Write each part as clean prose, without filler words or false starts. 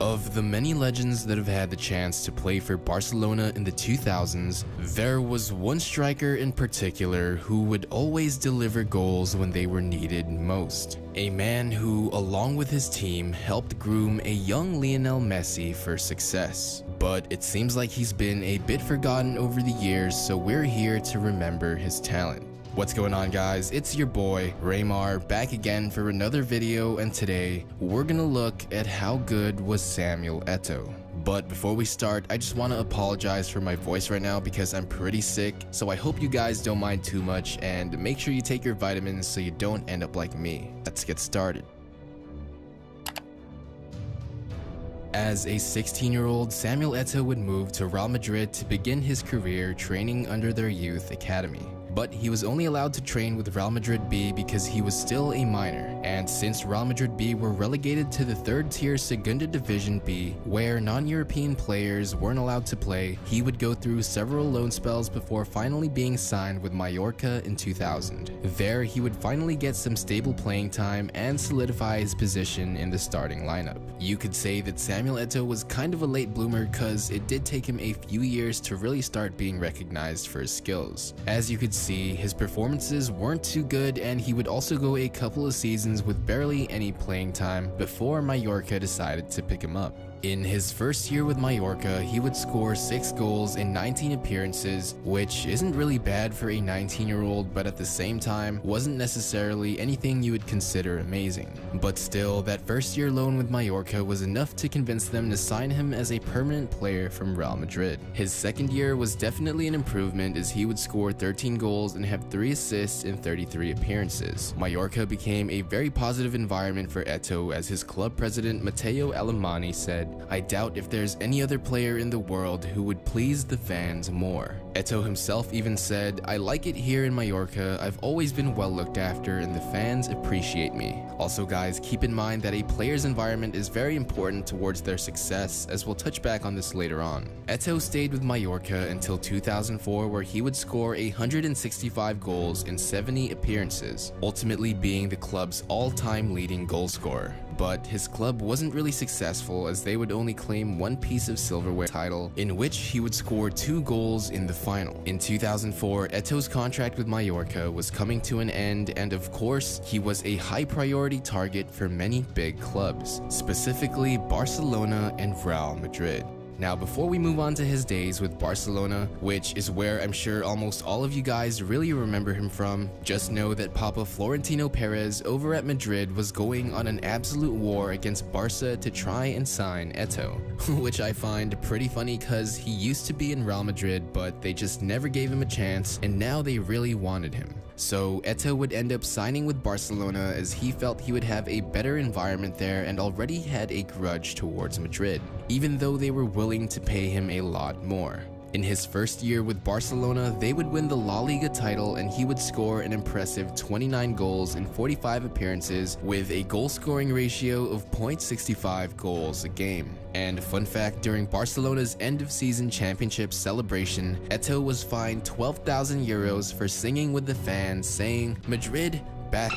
Of the many legends that have had the chance to play for Barcelona in the 2000s, there was one striker in particular who would always deliver goals when they were needed most. A man who, along with his team, helped groom a young Lionel Messi for success. But it seems like he's been a bit forgotten over the years, so we're here to remember his talent. What's going on, guys? It's your boy Raymar back again for another video, and today we're gonna look at how good was Samuel Eto'o. But before we start, I just want to apologize for my voice right now because I'm pretty sick, so I hope you guys don't mind too much, and make sure you take your vitamins so you don't end up like me. Let's get started. As a 16-year-old, Samuel Eto'o would move to Real Madrid to begin his career training under their youth academy. But he was only allowed to train with Real Madrid B because he was still a minor, and since Real Madrid B were relegated to the third-tier Segunda Division B, where non-European players weren't allowed to play, he would go through several loan spells before finally being signed with Mallorca in 2000. There, he would finally get some stable playing time and solidify his position in the starting lineup. You could say that Samuel Eto'o was kind of a late bloomer cause it did take him a few years to really start being recognized for his skills. As you could see, his performances weren't too good, and he would also go a couple of seasons with barely any playing time before Mallorca decided to pick him up. In his first year with Mallorca, he would score 6 goals in 19 appearances, which isn't really bad for a 19-year-old, but at the same time wasn't necessarily anything you would consider amazing. But still, that first year loan with Mallorca was enough to convince them to sign him as a permanent player from Real Madrid. His second year was definitely an improvement as he would score 13 goals and have 3 assists in 33 appearances. Mallorca became a very positive environment for Eto'o, as his club president Matteo Alemany said, "I doubt if there's any other player in the world who would please the fans more." Eto'o himself even said, "I like it here in Mallorca, I've always been well looked after and the fans appreciate me." Also guys, keep in mind that a player's environment is very important towards their success, as we'll touch back on this later on. Eto'o stayed with Mallorca until 2004, where he would score 165 goals in 70 appearances, ultimately being the club's all-time leading goal scorer. But his club wasn't really successful, as they would only claim one piece of silverware title, in which he would score 2 goals in the final. In 2004, Eto'o's contract with Mallorca was coming to an end, and of course, he was a high priority target for many big clubs, specifically Barcelona and Real Madrid. Now, before we move on to his days with Barcelona, which is where I'm sure almost all of you guys really remember him from, just know that Papa Florentino Perez over at Madrid was going on an absolute war against Barca to try and sign Eto'o, which I find pretty funny cause he used to be in Real Madrid, but they just never gave him a chance, and now they really wanted him. So Eto'o would end up signing with Barcelona as he felt he would have a better environment there and already had a grudge towards Madrid, even though they were willing to pay him a lot more. In his first year with Barcelona, they would win the La Liga title, and he would score an impressive 29 goals in 45 appearances with a goal-scoring ratio of 0.65 goals a game. And fun fact, during Barcelona's end-of-season championship celebration, Eto'o was fined 12,000 euros for singing with the fans saying, "Madrid, back,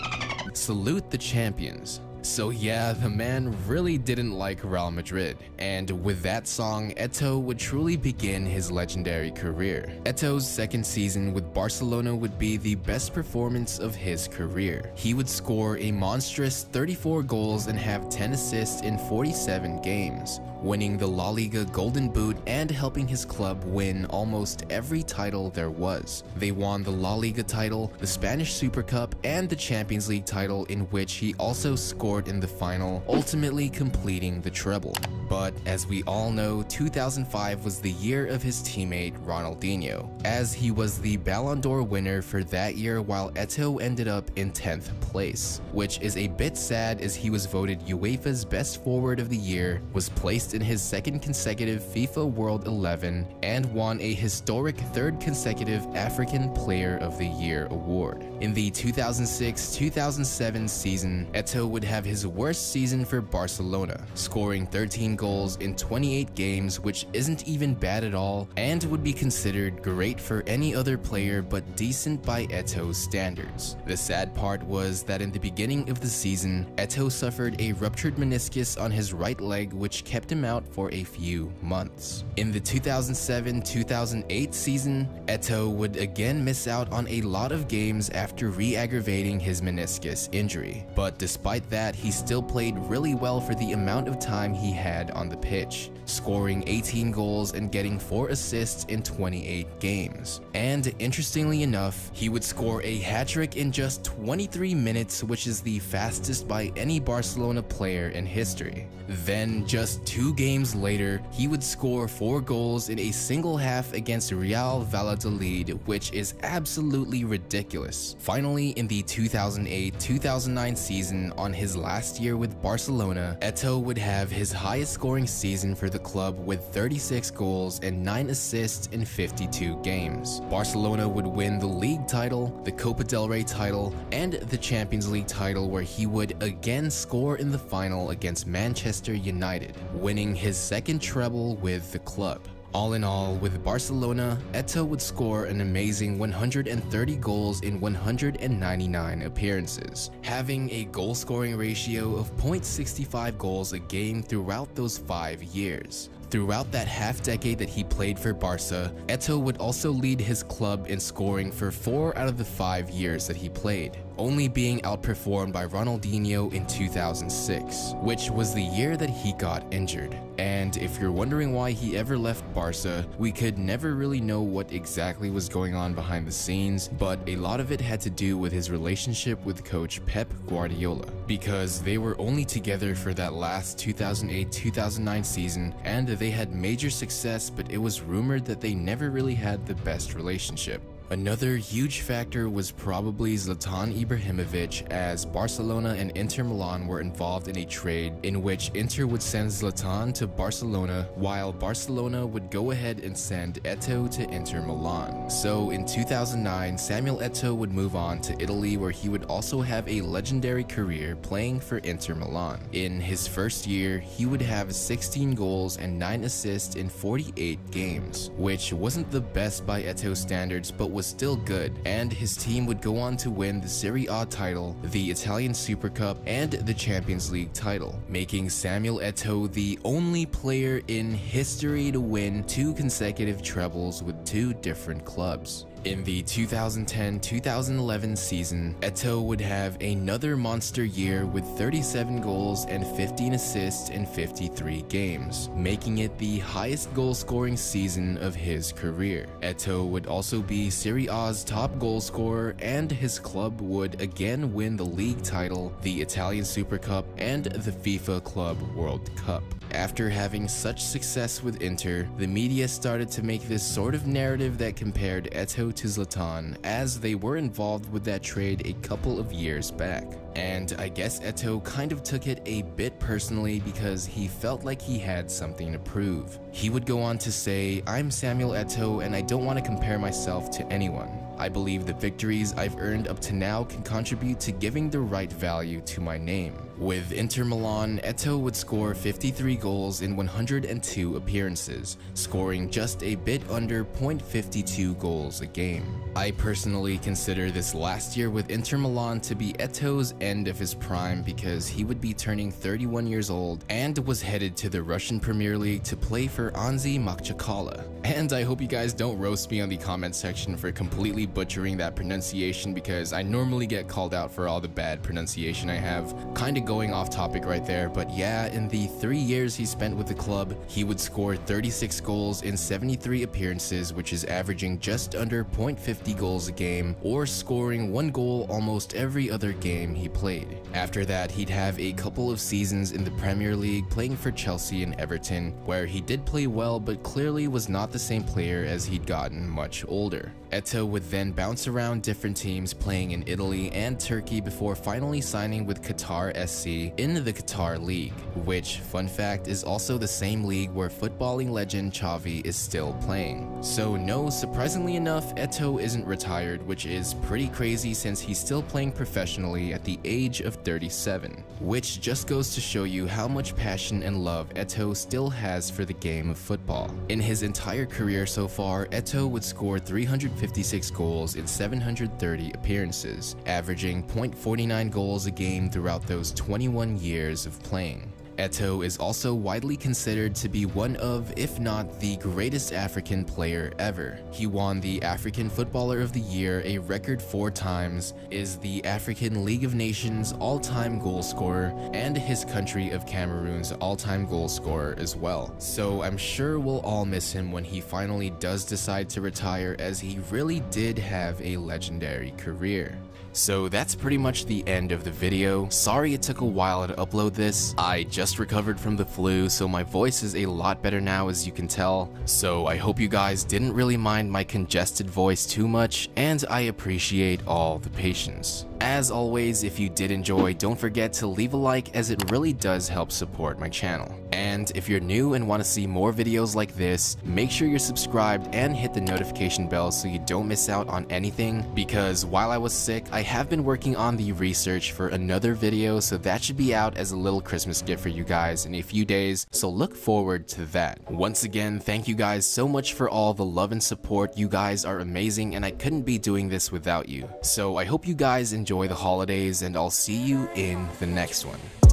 salute the champions." So yeah, the man really didn't like Real Madrid, and with that song, Eto'o would truly begin his legendary career. Eto'o's second season with Barcelona would be the best performance of his career. He would score a monstrous 34 goals and have 10 assists in 47 games, winning the La Liga Golden Boot and helping his club win almost every title there was. They won the La Liga title, the Spanish Super Cup, and the Champions League title, in which he also scored in the final, ultimately completing the treble. But as we all know, 2005 was the year of his teammate Ronaldinho, as he was the Ballon d'Or winner for that year, while Eto'o ended up in 10th place, which is a bit sad as he was voted UEFA's best forward of the year, was placed assist in his second consecutive FIFA World 11 and won a historic third consecutive African Player of the Year award. In the 2006-2007 season, Eto'o would have his worst season for Barcelona, scoring 13 goals in 28 games, which isn't even bad at all, and would be considered great for any other player but decent by Eto'o's standards. The sad part was that in the beginning of the season, Eto'o suffered a ruptured meniscus on his right leg, which kept him out for a few months. In the 2007-2008 season, Eto'o would again miss out on a lot of games after re-aggravating his meniscus injury, but despite that, he still played really well for the amount of time he had on the pitch, scoring 18 goals and getting 4 assists in 28 games. And interestingly enough, he would score a hat-trick in just 23 minutes, which is the fastest by any Barcelona player in history. Then, just 2 games later, he would score 4 goals in a single half against Real Valladolid, which is absolutely ridiculous. Finally, in the 2008-2009 season, on his last year with Barcelona, Eto'o would have his highest scoring season for the club with 36 goals and 9 assists in 52 games. Barcelona would win the league title, the Copa del Rey title, and the Champions League title, where he would again score in the final against Manchester United, winning his second treble with the club. All in all, with Barcelona, Eto'o would score an amazing 130 goals in 199 appearances, having a goal-scoring ratio of 0.65 goals a game throughout those 5 years. Throughout that half-decade that he played for Barca, Eto'o would also lead his club in scoring for 4 out of the 5 years that he played, only being outperformed by Ronaldinho in 2006, which was the year that he got injured. And if you're wondering why he ever left Barca, we could never really know what exactly was going on behind the scenes, but a lot of it had to do with his relationship with coach Pep Guardiola, because they were only together for that last 2008-2009 season, and they had major success, but it was rumored that they never really had the best relationship. Another huge factor was probably Zlatan Ibrahimovic, as Barcelona and Inter Milan were involved in a trade in which Inter would send Zlatan to Barcelona, while Barcelona would go ahead and send Eto'o to Inter Milan. So in 2009, Samuel Eto'o would move on to Italy, where he would also have a legendary career playing for Inter Milan. In his first year, he would have 16 goals and 9 assists in 48 games, which wasn't the best by Eto'o's standards, but was still good, and his team would go on to win the Serie A title, the Italian Super Cup, and the Champions League title, making Samuel Eto'o the only player in history to win 2 consecutive trebles with 2 different clubs. In the 2010-2011 season, Eto'o would have another monster year with 37 goals and 15 assists in 53 games, making it the highest goal-scoring season of his career. Eto'o would also be Serie A's top goal scorer, and his club would again win the league title, the Italian Super Cup, and the FIFA Club World Cup. After having such success with Inter, the media started to make this sort of narrative that compared Eto'o to Zlatan, as they were involved with that trade a couple of years back. And I guess Eto'o kind of took it a bit personally because he felt like he had something to prove. He would go on to say, "I'm Samuel Eto'o and I don't want to compare myself to anyone. I believe the victories I've earned up to now can contribute to giving the right value to my name." With Inter Milan, Eto'o would score 53 goals in 102 appearances, scoring just a bit under 0.52 goals a game. I personally consider this last year with Inter Milan to be Eto'o's end of his prime, because he would be turning 31 years old and was headed to the Russian Premier League to play for Anzi Makhachkala. And I hope you guys don't roast me on the comment section for completely butchering that pronunciation, because I normally get called out for all the bad pronunciation I have. Kinda going off topic right there, but yeah, in the 3 years he spent with the club, he would score 36 goals in 73 appearances, which is averaging just under 0.50 goals a game, or scoring 1 goal almost every other game he played. After that, he'd have a couple of seasons in the Premier League playing for Chelsea and Everton, where he did play well but clearly was not the same player as he'd gotten much older. Eto'o would then bounce around different teams playing in Italy and Turkey before finally signing with Qatar FC in the Qatar League, which, fun fact, is also the same league where footballing legend Xavi is still playing. So no, surprisingly enough, Eto'o isn't retired, which is pretty crazy since he's still playing professionally at the age of 37, which just goes to show you how much passion and love Eto'o still has for the game of football. In his entire career so far, Eto'o would score 356 goals in 730 appearances, averaging .49 goals a game throughout those 21 years of playing. Eto'o is also widely considered to be one of, if not the greatest African player ever. He won the African Footballer of the Year a record 4 times, is the African League of Nations all-time goal scorer, and his country of Cameroon's all-time goal scorer as well. So I'm sure we'll all miss him when he finally does decide to retire, as he really did have a legendary career. So that's pretty much the end of the video. Sorry it took a while to upload this. I just recovered from the flu, so my voice is a lot better now, as you can tell. So I hope you guys didn't really mind my congested voice too much, and I appreciate all the patience. As always, if you did enjoy, don't forget to leave a like, as it really does help support my channel. And if you're new and want to see more videos like this, make sure you're subscribed and hit the notification bell so you don't miss out on anything, because while I was sick, I have been working on the research for another video, so that should be out as a little Christmas gift for you guys in a few days, so look forward to that. Once again, thank you guys so much for all the love and support. You guys are amazing, and I couldn't be doing this without you. So I hope you guys enjoy the holidays, and I'll see you in the next one.